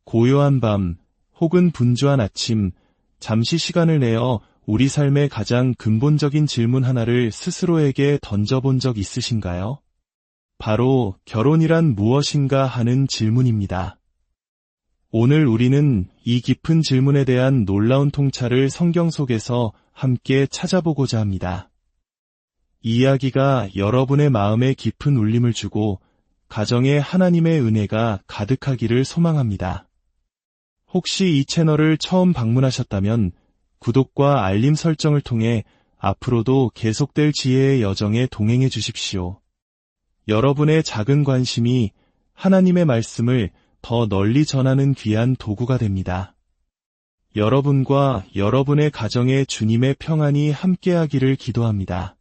고요한 밤, 혹은 분주한 아침, 잠시 시간을 내어 우리 삶의 가장 근본적인 질문 하나를 스스로에게 던져본 적 있으신가요? 바로 결혼이란 무엇인가 하는 질문입니다. 오늘 우리는 이 깊은 질문에 대한 놀라운 통찰을 성경 속에서 함께 찾아보고자 합니다. 이 이야기가 여러분의 마음에 깊은 울림을 주고 가정에 하나님의 은혜가 가득하기를 소망합니다. 혹시 이 채널을 처음 방문하셨다면 구독과 알림 설정을 통해 앞으로도 계속될 지혜의 여정에 동행해 주십시오. 여러분의 작은 관심이 하나님의 말씀을 더 널리 전하는 귀한 도구가 됩니다. 여러분과 여러분의 가정에 주님의 평안이 함께하기를 기도합니다.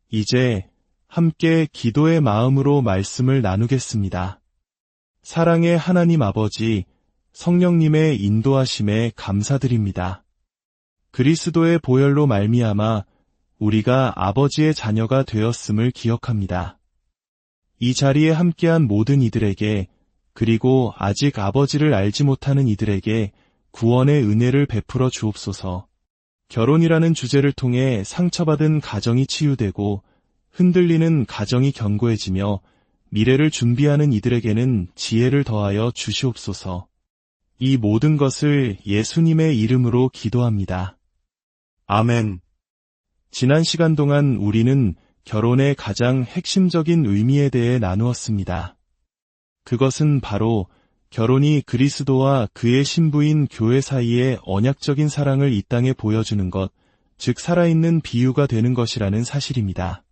이제 함께 기도의 마음으로 말씀을 나누겠습니다. 사랑의 하나님 아버지, 성령님의 인도하심에 감사드립니다. 그리스도의 보혈로 말미암아 우리가 아버지의 자녀가 되었음을 기억합니다. 이 자리에 함께한 모든 이들에게, 그리고 아직 아버지를 알지 못하는 이들에게 구원의 은혜를 베풀어 주옵소서. 결혼이라는 주제를 통해 상처받은 가정이 치유되고 흔들리는 가정이 견고해지며 미래를 준비하는 이들에게는 지혜를 더하여 주시옵소서. 이 모든 것을 예수님의 이름으로 기도합니다. 아멘. 지난 시간 동안 우리는 결혼의 가장 핵심적인 의미에 대해 나누었습니다. 그것은 바로 결혼이 그리스도와 그의 신부인 교회 사이의 언약적인 사랑을 이 땅에 보여주는 것, 즉 살아있는 비유가 되는 것이라는 사실입니다.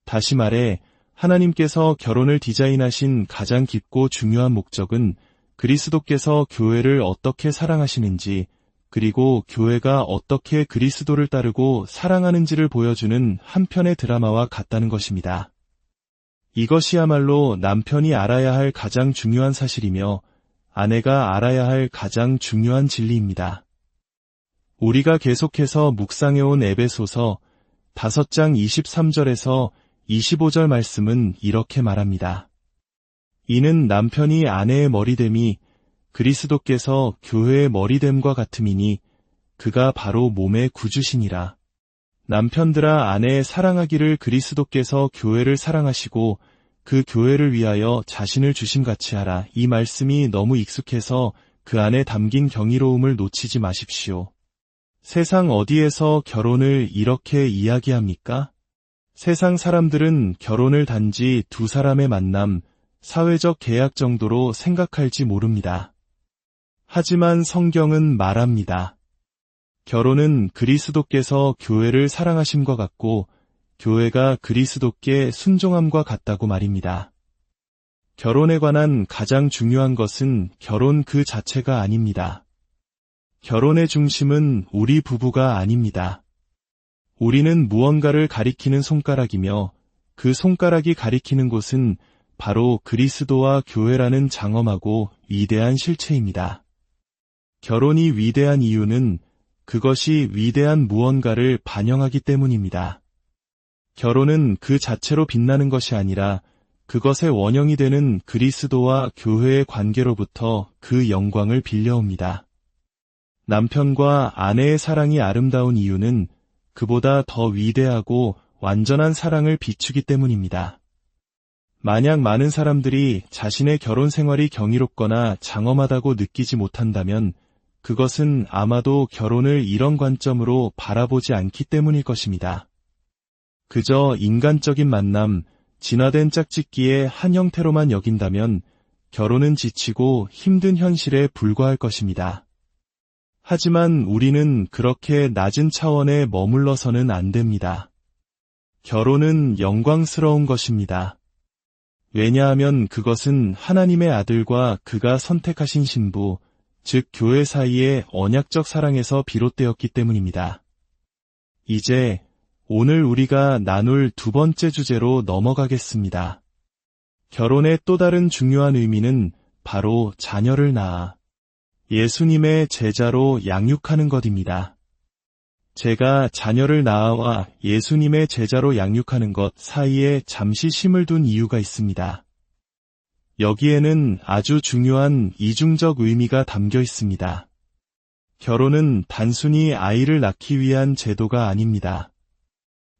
다시 말해 하나님께서 결혼을 디자인하신 가장 깊고 중요한 목적은 그리스도께서 교회를 어떻게 사랑하시는지, 그리고 교회가 어떻게 그리스도를 따르고 사랑하는지를 보여주는 한 편의 드라마와 같다는 것입니다. 이것이야말로 남편이 알아야 할 가장 중요한 사실이며 아내가 알아야 할 가장 중요한 진리입니다. 우리가 계속해서 묵상해온 에베소서 5장 23절에서 25절 말씀은 이렇게 말합니다. 이는 남편이 아내의 머리됨이 그리스도께서 교회의 머리됨과 같음이니 그가 바로 몸의 구주시니라. 남편들아 아내의 사랑하기를 그리스도께서 교회를 사랑하시고 그 교회를 위하여 자신을 주심같이 하라. 이 말씀이 너무 익숙해서 그 안에 담긴 경이로움을 놓치지 마십시오. 세상 어디에서 결혼을 이렇게 이야기합니까? 세상 사람들은 결혼을 단지 두 사람의 만남, 사회적 계약 정도로 생각할지 모릅니다. 하지만 성경은 말합니다. 결혼은 그리스도께서 교회를 사랑하심과 같고 교회가 그리스도께 순종함과 같다고 말입니다. 결혼에 관한 가장 중요한 것은 결혼 그 자체가 아닙니다. 결혼의 중심은 우리 부부가 아닙니다. 우리는 무언가를 가리키는 손가락이며 그 손가락이 가리키는 곳은 바로 그리스도와 교회라는 장엄하고 위대한 실체입니다. 결혼이 위대한 이유는 그것이 위대한 무언가를 반영하기 때문입니다. 결혼은 그 자체로 빛나는 것이 아니라 그것의 원형이 되는 그리스도와 교회의 관계로부터 그 영광을 빌려옵니다. 남편과 아내의 사랑이 아름다운 이유는 그보다 더 위대하고 완전한 사랑을 비추기 때문입니다. 만약 많은 사람들이 자신의 결혼 생활이 경이롭거나 장엄하다고 느끼지 못한다면 그것은 아마도 결혼을 이런 관점으로 바라보지 않기 때문일 것입니다. 그저 인간적인 만남, 진화된 짝짓기의 한 형태로만 여긴다면 결혼은 지치고 힘든 현실에 불과할 것입니다. 하지만 우리는 그렇게 낮은 차원에 머물러서는 안 됩니다. 결혼은 영광스러운 것입니다. 왜냐하면 그것은 하나님의 아들과 그가 선택하신 신부, 즉 교회 사이의 언약적 사랑에서 비롯되었기 때문입니다. 이제 오늘 우리가 나눌 두 번째 주제로 넘어가겠습니다. 결혼의 또 다른 중요한 의미는 바로 자녀를 낳아 예수님의 제자로 양육하는 것입니다. 제가 자녀를 낳아와 예수님의 제자로 양육하는 것 사이에 잠시 심을 둔 이유가 있습니다. 여기에는 아주 중요한 이중적 의미가 담겨 있습니다. 결혼은 단순히 아이를 낳기 위한 제도가 아닙니다.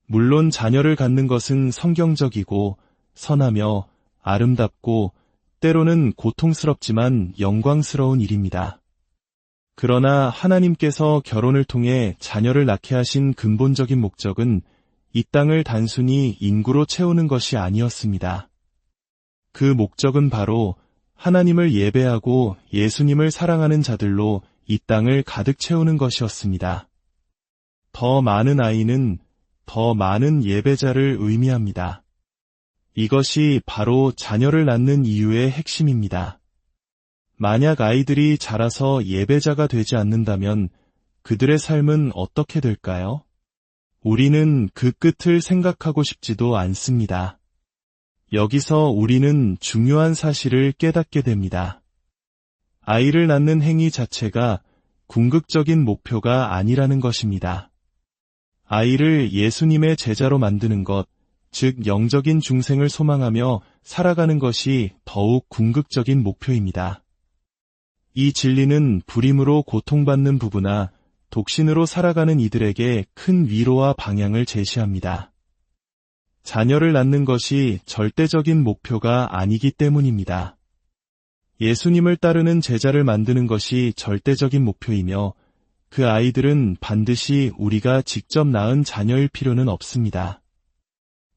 물론 자녀를 갖는 것은 성경적이고 선하며 아름답고 때로는 고통스럽지만 영광스러운 일입니다. 그러나 하나님께서 결혼을 통해 자녀를 낳게 하신 근본적인 목적은 이 땅을 단순히 인구로 채우는 것이 아니었습니다. 그 목적은 바로 하나님을 예배하고 예수님을 사랑하는 자들로 이 땅을 가득 채우는 것이었습니다. 더 많은 아이는 더 많은 예배자를 의미합니다. 이것이 바로 자녀를 낳는 이유의 핵심입니다. 만약 아이들이 자라서 예배자가 되지 않는다면 그들의 삶은 어떻게 될까요? 우리는 그 끝을 생각하고 싶지도 않습니다. 여기서 우리는 중요한 사실을 깨닫게 됩니다. 아이를 낳는 행위 자체가 궁극적인 목표가 아니라는 것입니다. 아이를 예수님의 제자로 만드는 것, 즉 영적인 중생을 소망하며 살아가는 것이 더욱 궁극적인 목표입니다. 이 진리는 불임으로 고통받는 부부나 독신으로 살아가는 이들에게 큰 위로와 방향을 제시합니다. 자녀를 낳는 것이 절대적인 목표가 아니기 때문입니다. 예수님을 따르는 제자를 만드는 것이 절대적인 목표이며 그 아이들은 반드시 우리가 직접 낳은 자녀일 필요는 없습니다.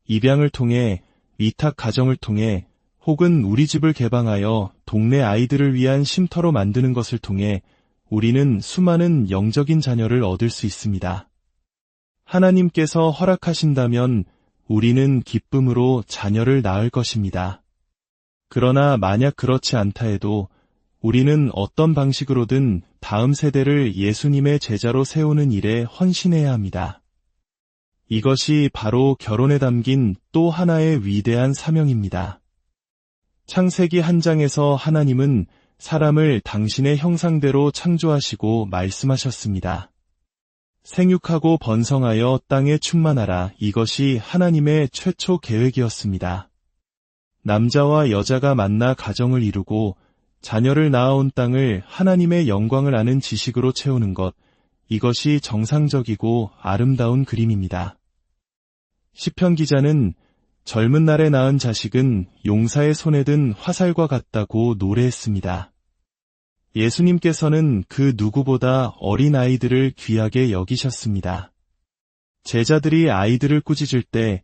입양을 통해, 위탁 가정을 통해 혹은 우리 집을 개방하여 동네 아이들을 위한 쉼터로 만드는 것을 통해 우리는 수많은 영적인 자녀를 얻을 수 있습니다. 하나님께서 허락하신다면 우리는 기쁨으로 자녀를 낳을 것입니다. 그러나 만약 그렇지 않다 해도 우리는 어떤 방식으로든 다음 세대를 예수님의 제자로 세우는 일에 헌신해야 합니다. 이것이 바로 결혼에 담긴 또 하나의 위대한 사명입니다. 창세기 1장에서 하나님은 사람을 당신의 형상대로 창조하시고 말씀하셨습니다. 생육하고 번성하여 땅에 충만하라. 이것이 하나님의 최초 계획이었습니다. 남자와 여자가 만나 가정을 이루고 자녀를 낳아온 땅을 하나님의 영광을 아는 지식으로 채우는 것, 이것이 정상적이고 아름다운 그림입니다. 시편 기자는 젊은 날에 낳은 자식은 용사의 손에 든 화살과 같다고 노래했습니다. 예수님께서는 그 누구보다 어린 아이들을 귀하게 여기셨습니다. 제자들이 아이들을 꾸짖을 때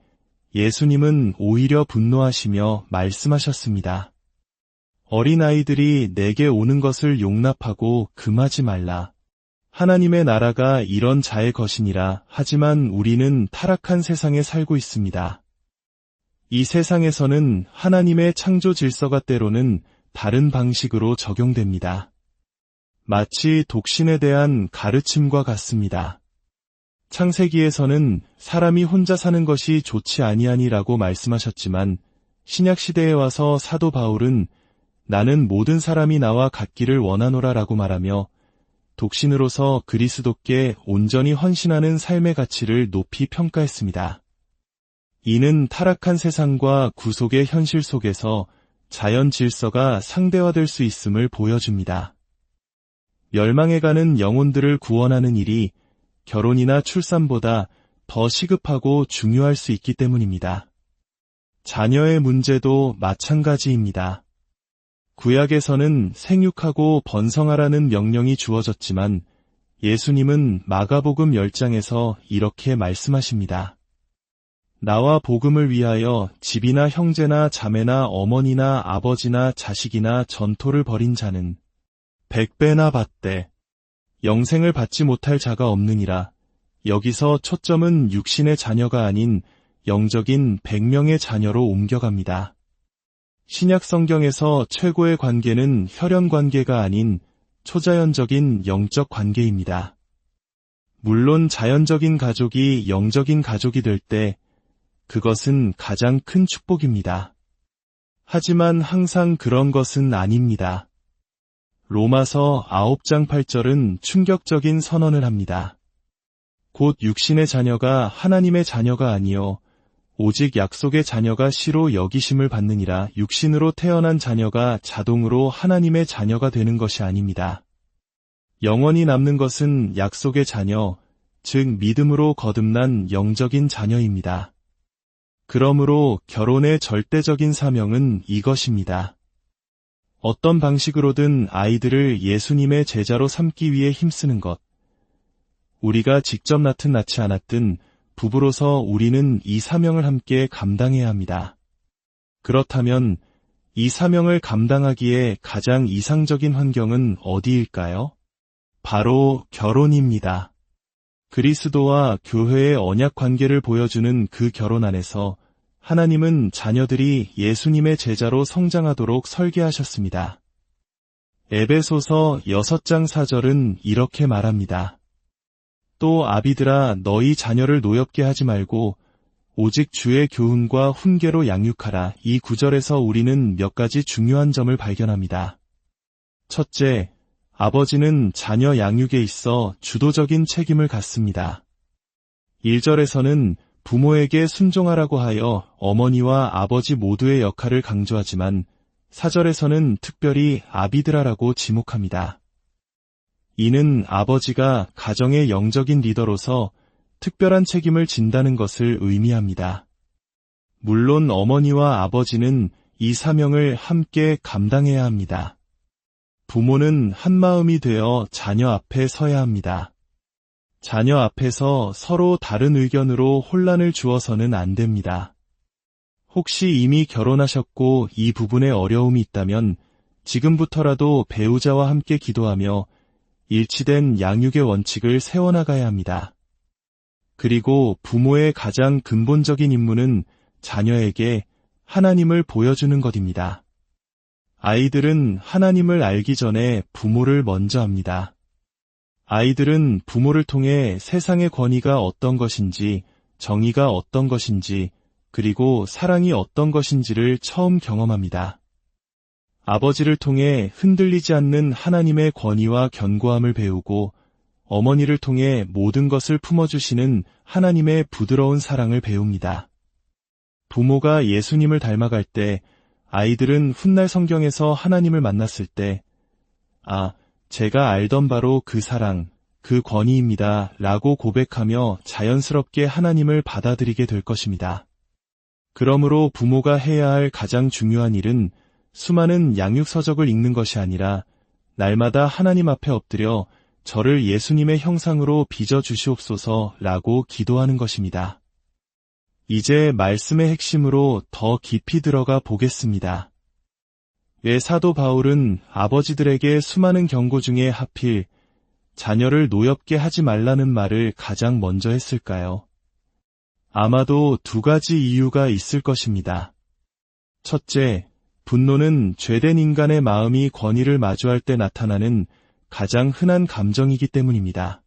예수님은 오히려 분노하시며 말씀하셨습니다. 어린 아이들이 내게 오는 것을 용납하고 금하지 말라. 하나님의 나라가 이런 자의 것이니라. 하지만 우리는 타락한 세상에 살고 있습니다. 이 세상에서는 하나님의 창조 질서가 때로는 다른 방식으로 적용됩니다. 마치 독신에 대한 가르침과 같습니다. 창세기에서는 사람이 혼자 사는 것이 좋지 아니하니라고 말씀하셨지만 신약시대에 와서 사도 바울은 나는 모든 사람이 나와 같기를 원하노라라고 말하며 독신으로서 그리스도께 온전히 헌신하는 삶의 가치를 높이 평가했습니다. 이는 타락한 세상과 구속의 현실 속에서 자연 질서가 상대화될 수 있음을 보여줍니다. 멸망해가는 영혼들을 구원하는 일이 결혼이나 출산보다 더 시급하고 중요할 수 있기 때문입니다. 자녀의 문제도 마찬가지입니다. 구약에서는 생육하고 번성하라는 명령이 주어졌지만 예수님은 마가복음 10장에서 이렇게 말씀하십니다. 나와 복음을 위하여 집이나 형제나 자매나 어머니나 아버지나 자식이나 전토를 벌인 자는 100배나 받되 영생을 받지 못할 자가 없느니라. 여기서 초점은 육신의 자녀가 아닌 영적인 100명의 자녀로 옮겨갑니다. 신약 성경에서 최고의 관계는 혈연 관계가 아닌 초자연적인 영적 관계입니다. 물론 자연적인 가족이 영적인 가족이 될 때 그것은 가장 큰 축복입니다. 하지만 항상 그런 것은 아닙니다. 로마서 9장 8절은 충격적인 선언을 합니다. 곧 육신의 자녀가 하나님의 자녀가 아니요 오직 약속의 자녀가 씨로 여기심을 받느니라. 육신으로 태어난 자녀가 자동으로 하나님의 자녀가 되는 것이 아닙니다. 영원히 남는 것은 약속의 자녀, 즉 믿음으로 거듭난 영적인 자녀입니다. 그러므로 결혼의 절대적인 사명은 이것입니다. 어떤 방식으로든 아이들을 예수님의 제자로 삼기 위해 힘쓰는 것. 우리가 직접 낳든 낳지 않았든 부부로서 우리는 이 사명을 함께 감당해야 합니다. 그렇다면 이 사명을 감당하기에 가장 이상적인 환경은 어디일까요? 바로 결혼입니다. 그리스도와 교회의 언약 관계를 보여주는 그 결혼 안에서 하나님은 자녀들이 예수님의 제자로 성장하도록 설계하셨습니다. 에베소서 6장 4절은 이렇게 말합니다. 또 아비들아 너희 자녀를 노엽게 하지 말고 오직 주의 교훈과 훈계로 양육하라. 이 구절에서 우리는 몇 가지 중요한 점을 발견합니다. 첫째, 아버지는 자녀 양육에 있어 주도적인 책임을 갖습니다. 1절에서는 부모에게 순종하라고 하여 어머니와 아버지 모두의 역할을 강조하지만 4절에서는 특별히 아비드라라고 지목합니다. 이는 아버지가 가정의 영적인 리더로서 특별한 책임을 진다는 것을 의미합니다. 물론 어머니와 아버지는 이 사명을 함께 감당해야 합니다. 부모는 한마음이 되어 자녀 앞에 서야 합니다. 자녀 앞에서 서로 다른 의견으로 혼란을 주어서는 안 됩니다. 혹시 이미 결혼하셨고 이 부분에 어려움이 있다면 지금부터라도 배우자와 함께 기도하며 일치된 양육의 원칙을 세워나가야 합니다. 그리고 부모의 가장 근본적인 임무는 자녀에게 하나님을 보여주는 것입니다. 아이들은 하나님을 알기 전에 부모를 먼저 압니다. 아이들은 부모를 통해 세상의 권위가 어떤 것인지, 정의가 어떤 것인지, 그리고 사랑이 어떤 것인지를 처음 경험합니다. 아버지를 통해 흔들리지 않는 하나님의 권위와 견고함을 배우고 어머니를 통해 모든 것을 품어주시는 하나님의 부드러운 사랑을 배웁니다. 부모가 예수님을 닮아갈 때 아이들은 훗날 성경에서 하나님을 만났을 때 제가 알던 바로 그 사랑, 그 권위입니다 라고 고백하며 자연스럽게 하나님을 받아들이게 될 것입니다. 그러므로 부모가 해야 할 가장 중요한 일은 수많은 양육서적을 읽는 것이 아니라 날마다 하나님 앞에 엎드려 저를 예수님의 형상으로 빚어주시옵소서 라고 기도하는 것입니다. 이제 말씀의 핵심으로 더 깊이 들어가 보겠습니다. 왜 사도 바울은 아버지들에게 수많은 경고 중에 하필 자녀를 노엽게 하지 말라는 말을 가장 먼저 했을까요? 아마도 두 가지 이유가 있을 것입니다. 첫째, 분노는 죄된 인간의 마음이 권위를 마주할 때 나타나는 가장 흔한 감정이기 때문입니다.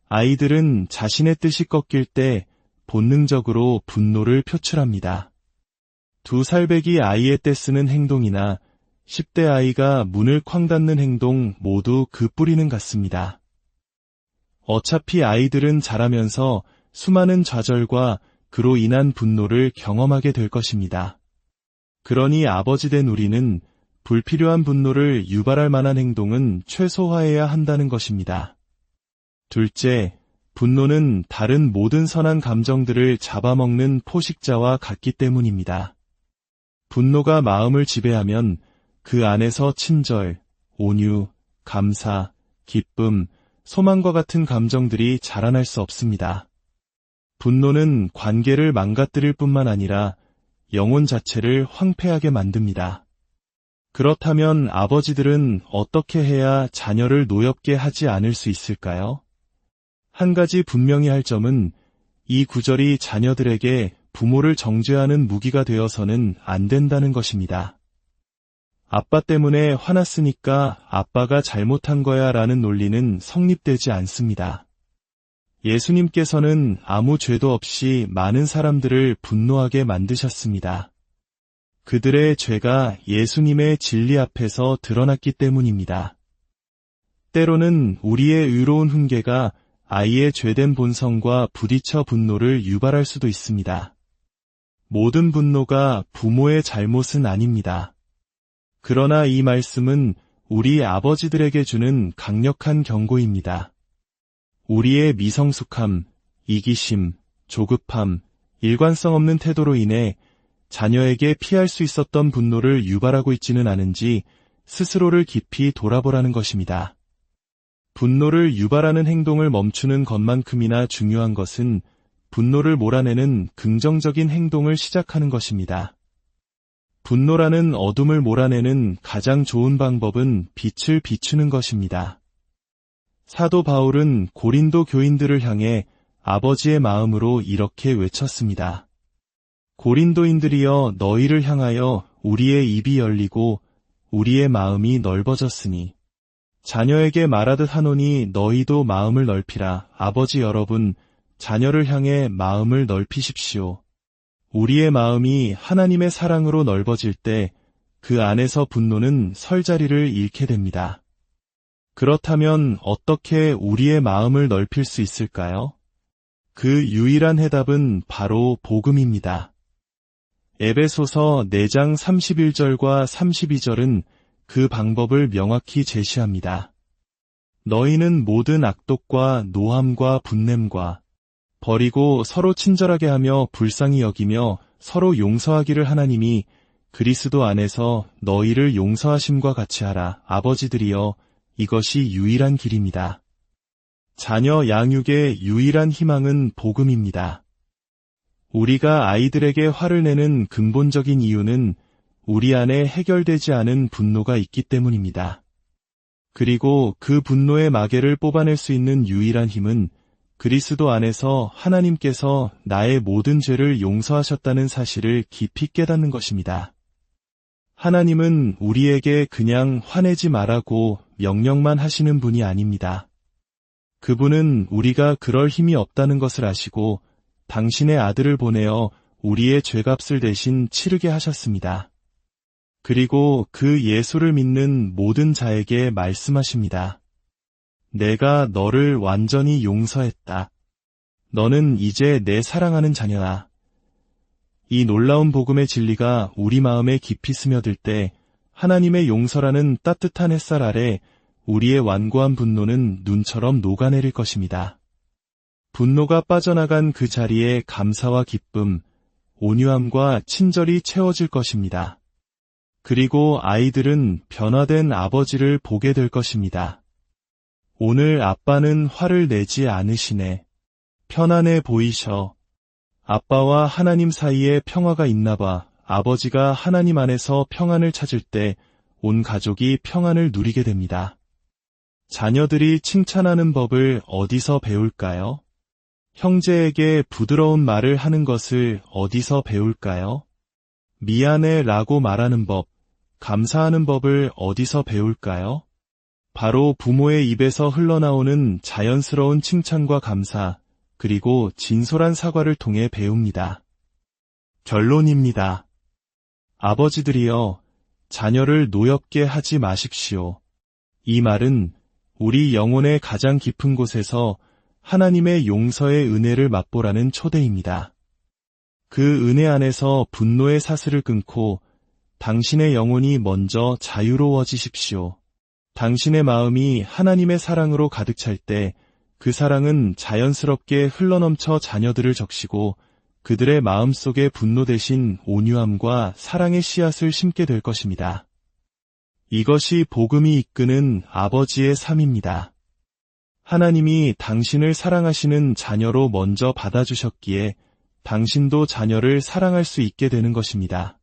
아이들은 자신의 뜻이 꺾일 때 본능적으로 분노를 표출합니다. 2살배기 아이의 떼쓰는 행동이나 10대 아이가 문을 쾅 닫는 행동 모두 그 뿌리는 같습니다. 어차피 아이들은 자라면서 수많은 좌절과 그로 인한 분노를 경험하게 될 것입니다. 그러니 아버지 된 우리는 불필요한 분노를 유발할 만한 행동은 최소화해야 한다는 것입니다. 둘째, 분노는 다른 모든 선한 감정들을 잡아먹는 포식자와 같기 때문입니다. 분노가 마음을 지배하면 그 안에서 친절, 온유, 감사, 기쁨, 소망과 같은 감정들이 자라날 수 없습니다. 분노는 관계를 망가뜨릴 뿐만 아니라 영혼 자체를 황폐하게 만듭니다. 그렇다면 아버지들은 어떻게 해야 자녀를 노엽게 하지 않을 수 있을까요? 한 가지 분명히 할 점은 이 구절이 자녀들에게 부모를 정죄하는 무기가 되어서는 안 된다는 것입니다. 아빠 때문에 화났으니까 아빠가 잘못한 거야 라는 논리는 성립되지 않습니다. 예수님께서는 아무 죄도 없이 많은 사람들을 분노하게 만드셨습니다. 그들의 죄가 예수님의 진리 앞에서 드러났기 때문입니다. 때로는 우리의 의로운 훈계가 아이의 죄된 본성과 부딪혀 분노를 유발할 수도 있습니다. 모든 분노가 부모의 잘못은 아닙니다. 그러나 이 말씀은 우리 아버지들에게 주는 강력한 경고입니다. 우리의 미성숙함, 이기심, 조급함, 일관성 없는 태도로 인해 자녀에게 피할 수 있었던 분노를 유발하고 있지는 않은지 스스로를 깊이 돌아보라는 것입니다. 분노를 유발하는 행동을 멈추는 것만큼이나 중요한 것은 분노를 몰아내는 긍정적인 행동을 시작하는 것입니다. 분노라는 어둠을 몰아내는 가장 좋은 방법은 빛을 비추는 것입니다. 사도 바울은 고린도 교인들을 향해 아버지의 마음으로 이렇게 외쳤습니다. 고린도인들이여 너희를 향하여 우리의 입이 열리고 우리의 마음이 넓어졌으니 자녀에게 말하듯 하노니 너희도 마음을 넓히라. 아버지 여러분, 자녀를 향해 마음을 넓히십시오. 우리의 마음이 하나님의 사랑으로 넓어질 때 그 안에서 분노는 설 자리를 잃게 됩니다. 그렇다면 어떻게 우리의 마음을 넓힐 수 있을까요? 그 유일한 해답은 바로 복음입니다. 에베소서 4장 31절과 32절은 그 방법을 명확히 제시합니다. 너희는 모든 악독과 노함과 분냄과 버리고 서로 친절하게 하며 불쌍히 여기며 서로 용서하기를 하나님이 그리스도 안에서 너희를 용서하심과 같이 하라. 아버지들이여, 이것이 유일한 길입니다. 자녀 양육의 유일한 희망은 복음입니다. 우리가 아이들에게 화를 내는 근본적인 이유는 우리 안에 해결되지 않은 분노가 있기 때문입니다. 그리고 그 분노의 마개를 뽑아낼 수 있는 유일한 힘은 그리스도 안에서 하나님께서 나의 모든 죄를 용서하셨다는 사실을 깊이 깨닫는 것입니다. 하나님은 우리에게 그냥 화내지 말라고 명령만 하시는 분이 아닙니다. 그분은 우리가 그럴 힘이 없다는 것을 아시고 당신의 아들을 보내어 우리의 죄값을 대신 치르게 하셨습니다. 그리고 그 예수를 믿는 모든 자에게 말씀하십니다. 내가 너를 완전히 용서했다. 너는 이제 내 사랑하는 자녀다. 이 놀라운 복음의 진리가 우리 마음에 깊이 스며들 때 하나님의 용서라는 따뜻한 햇살 아래 우리의 완고한 분노는 눈처럼 녹아내릴 것입니다. 분노가 빠져나간 그 자리에 감사와 기쁨, 온유함과 친절이 채워질 것입니다. 그리고 아이들은 변화된 아버지를 보게 될 것입니다. 오늘 아빠는 화를 내지 않으시네. 편안해 보이셔. 아빠와 하나님 사이에 평화가 있나 봐. 아버지가 하나님 안에서 평안을 찾을 때 온 가족이 평안을 누리게 됩니다. 자녀들이 칭찬하는 법을 어디서 배울까요? 형제에게 부드러운 말을 하는 것을 어디서 배울까요? 미안해 라고 말하는 법, 감사하는 법을 어디서 배울까요? 바로 부모의 입에서 흘러나오는 자연스러운 칭찬과 감사, 그리고 진솔한 사과를 통해 배웁니다. 결론입니다. 아버지들이여, 자녀를 노엽게 하지 마십시오. 이 말은 우리 영혼의 가장 깊은 곳에서 하나님의 용서의 은혜를 맛보라는 초대입니다. 그 은혜 안에서 분노의 사슬을 끊고 당신의 영혼이 먼저 자유로워지십시오. 당신의 마음이 하나님의 사랑으로 가득 찰 때 그 사랑은 자연스럽게 흘러넘쳐 자녀들을 적시고 그들의 마음속에 분노 대신 온유함과 사랑의 씨앗을 심게 될 것입니다. 이것이 복음이 이끄는 아버지의 삶입니다. 하나님이 당신을 사랑하시는 자녀로 먼저 받아주셨기에 당신도 자녀를 사랑할 수 있게 되는 것입니다.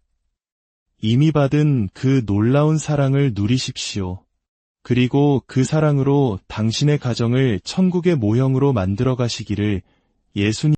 이미 받은 그 놀라운 사랑을 누리십시오. 그리고 그 사랑으로 당신의 가정을 천국의 모형으로 만들어 가시기를 예수님